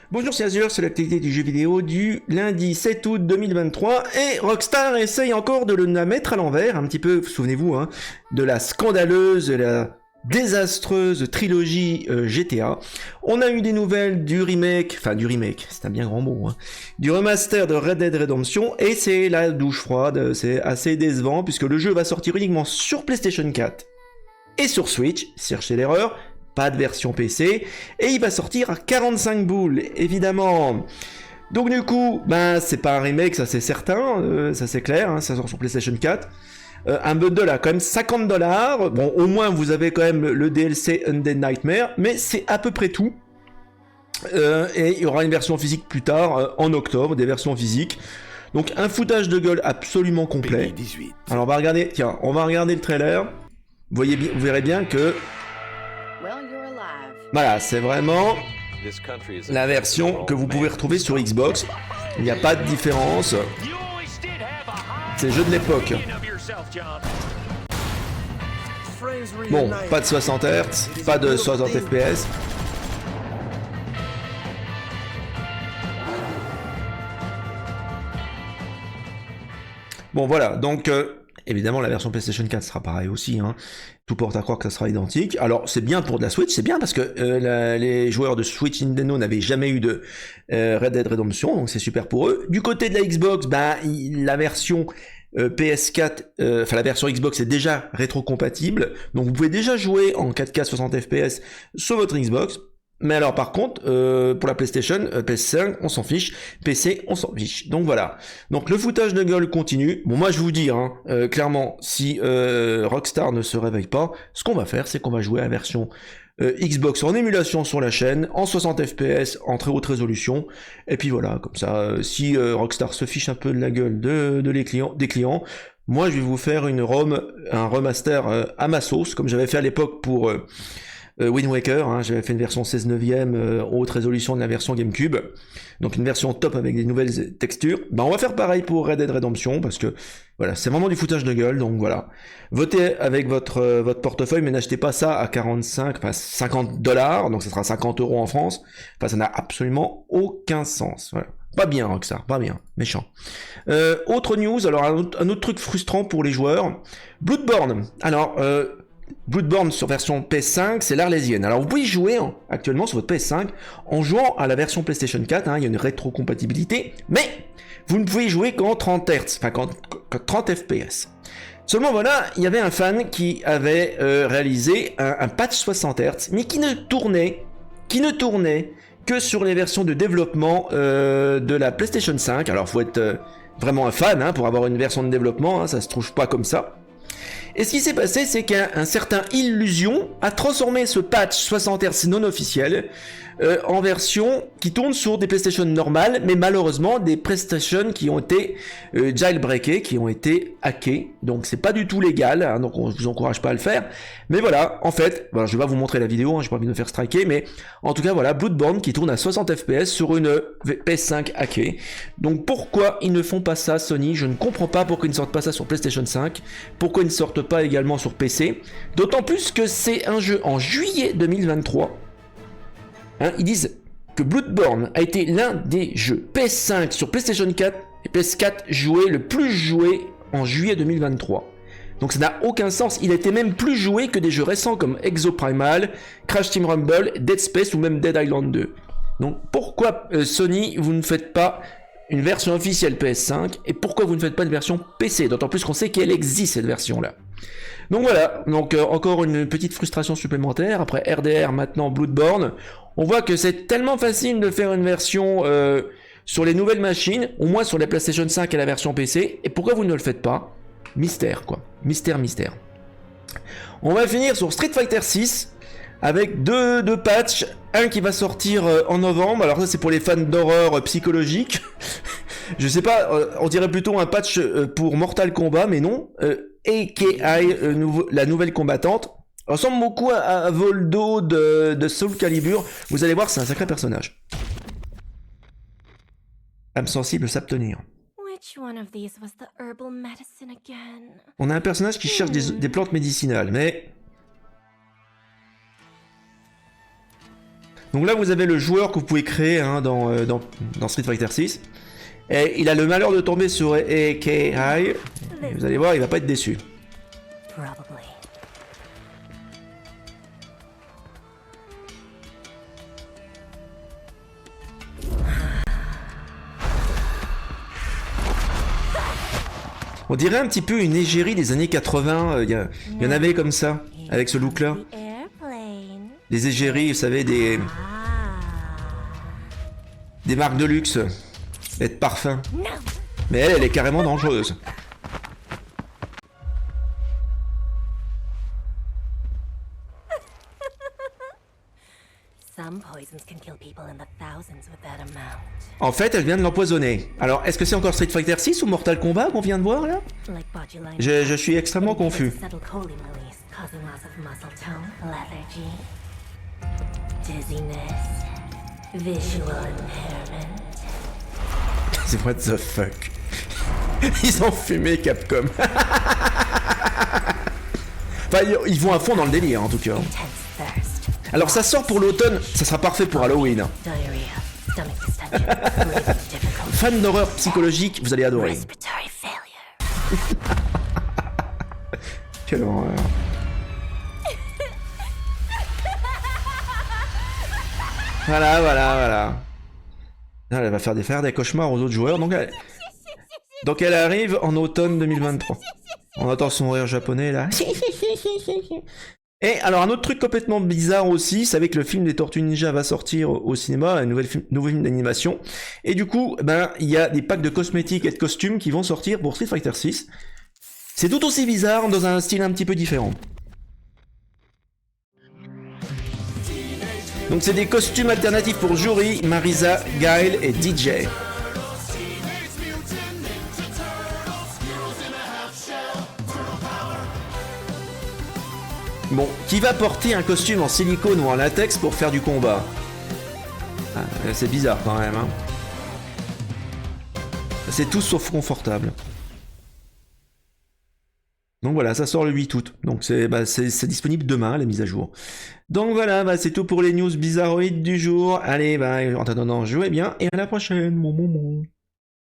Bonjour, c'est Azure, c'est l'actualité du jeu vidéo du lundi 7 août 2023 et Rockstar essaye encore de la mettre à l'envers, un petit peu, souvenez-vous, hein, de la scandaleuse, la désastreuse trilogie GTA. On a eu des nouvelles du remake, c'est un bien grand mot, hein, du remaster de Red Dead Redemption et c'est la douche froide, c'est assez décevant puisque le jeu va sortir uniquement sur PlayStation 4 et sur Switch, cherchez l'erreur, pas de version PC, et il va sortir à 45 boules, évidemment. Donc du coup, ben c'est pas un remake, ça c'est certain, ça c'est clair, hein, ça sort sur PlayStation 4. Un bundle à quand même $50, bon au moins vous avez quand même le DLC Undead Nightmare, mais c'est à peu près tout. Et il y aura une version physique plus tard, en octobre, des versions physiques. Donc un foutage de gueule absolument complet. Alors on va regarder, tiens, on va regarder le trailer. Vous verrez bien que voilà, c'est vraiment la version que vous pouvez retrouver sur Xbox. Il n'y a pas de différence. C'est le jeu de l'époque. Bon, pas de 60 Hz, pas de 60 FPS. Bon voilà, donc évidemment la version PlayStation 4 sera pareil aussi, hein. Tout porte à croire que ça sera identique. Alors c'est bien pour de la Switch, c'est bien parce que les joueurs de Switch Nintendo n'avaient jamais eu de Red Dead Redemption, donc c'est super pour eux. Du côté de la Xbox, ben la version PS4, la version Xbox est déjà rétrocompatible, donc vous pouvez déjà jouer en 4K 60 FPS sur votre Xbox. Mais alors par contre, pour la PlayStation, PS5, on s'en fiche, PC, on s'en fiche. Donc voilà. Donc le foutage de gueule continue. Bon, moi je vous dis, hein, clairement, si Rockstar ne se réveille pas, ce qu'on va faire, c'est qu'on va jouer à la version Xbox en émulation sur la chaîne, en 60 FPS, en très haute résolution. Et puis voilà, comme ça, si Rockstar se fiche un peu de la gueule des clients, moi je vais vous faire un remaster à ma sauce, comme j'avais fait à l'époque pour Wind Waker, hein, j'avais fait une version 16 neuvième haute résolution de la version GameCube, donc une version top avec des nouvelles textures. Ben on va faire pareil pour Red Dead Redemption parce que voilà, c'est vraiment du foutage de gueule, donc voilà. Votez avec votre portefeuille, mais n'achetez pas ça à 50$, donc ça sera 50 € en France. Enfin, ça n'a absolument aucun sens. Voilà. Pas bien, Rockstar, pas bien, méchant. Autre news, alors un autre truc frustrant pour les joueurs, Bloodborne. Alors, Bloodborne sur version PS5, c'est l'Arlésienne. Alors vous pouvez jouer actuellement sur votre PS5 en jouant à la version PlayStation 4, hein, il y a une rétrocompatibilité, mais vous ne pouvez jouer qu'en 30 Hz, enfin qu'en 30 FPS. Seulement voilà, il y avait un fan qui avait réalisé un patch 60 Hz, mais qui ne tournait que sur les versions de développement de la PlayStation 5. Alors faut être vraiment un fan, hein, pour avoir une version de développement, hein, ça se trouve pas comme ça. Et ce qui s'est passé, c'est qu'un certain Illusion a transformé ce patch 60 Hz non officiel en version qui tourne sur des PlayStation normales, mais malheureusement des PlayStation qui ont été jailbreakées, qui ont été hackées. Donc c'est pas du tout légal, hein, donc je vous encourage pas à le faire. Mais voilà, en fait, voilà, je vais pas vous montrer la vidéo, hein, j'ai pas envie de me faire striker, mais en tout cas voilà, Bloodborne qui tourne à 60 FPS sur une PS5 hackée. Donc pourquoi ils ne font pas ça, Sony? Je ne comprends pas pourquoi ils ne sortent pas ça sur PlayStation 5, pourquoi ils ne sortent pas également sur PC. D'autant plus que c'est un jeu en juillet 2023. Hein, ils disent que Bloodborne a été l'un des jeux PS5 sur PlayStation 4 et PS4 le plus joué en juillet 2023. Donc ça n'a aucun sens, il a été même plus joué que des jeux récents comme Exoprimal, Crash Team Rumble, Dead Space ou même Dead Island 2. Donc pourquoi Sony, vous ne faites pas une version officielle PS5 et pourquoi vous ne faites pas une version PC? D'autant plus qu'on sait qu'elle existe cette version-là. Donc voilà, donc encore une petite frustration supplémentaire, après RDR, maintenant Bloodborne. On voit que c'est tellement facile de faire une version sur les nouvelles machines, au moins sur la PlayStation 5 et la version PC, et pourquoi vous ne le faites pas? Mystère quoi, mystère. On va finir sur Street Fighter 6, avec deux patchs, un qui va sortir en novembre, alors ça c'est pour les fans d'horreur psychologique, je sais pas, on dirait plutôt un patch pour Mortal Kombat, mais non, AKI, la nouvelle combattante, ressemble beaucoup à Voldo de Soul Calibur, vous allez voir c'est un sacré personnage. Âme sensible, s'abstenir. On a un personnage qui cherche des plantes médicinales, mais... Donc là, vous avez le joueur que vous pouvez créer hein, dans Street Fighter 6. Et il a le malheur de tomber sur AKI. Vous allez voir, il va pas être déçu. On dirait un petit peu une égérie des années 80. Il y en avait comme ça, avec ce look-là. Des égéries, vous savez, des marques de luxe. Et de parfum. Mais elle est carrément dangereuse. En fait, elle vient de l'empoisonner. Alors, est-ce que c'est encore Street Fighter 6 ou Mortal Kombat qu'on vient de voir là? Je suis extrêmement confus. C'est what the fuck. Ils ont fumé Capcom. Enfin, ils vont à fond dans le délire en tout cas. Alors ça sort pour l'automne, ça sera parfait pour Halloween. Fan d'horreur psychologique, vous allez adorer. Quelle horreur. Voilà. Elle va faire des cauchemars aux autres joueurs, donc elle arrive en automne 2023. On entend son rire japonais là. Et alors un autre truc complètement bizarre aussi, c'est avec le film des Tortues Ninja va sortir au cinéma, un nouveau film d'animation. Et du coup, il y a des packs de cosmétiques et de costumes qui vont sortir pour Street Fighter 6. C'est tout aussi bizarre dans un style un petit peu différent. Donc c'est des costumes alternatifs pour Juri, Marisa, Guile et DJ. Bon, qui va porter un costume en silicone ou en latex pour faire du combat? C'est bizarre quand même. Hein. C'est tout sauf confortable. Donc voilà, ça sort le 8 août. Donc c'est disponible demain, la mise à jour. Donc voilà, c'est tout pour les news bizarroïdes du jour. Allez, en attendant, jouez bien et à la prochaine. Mon.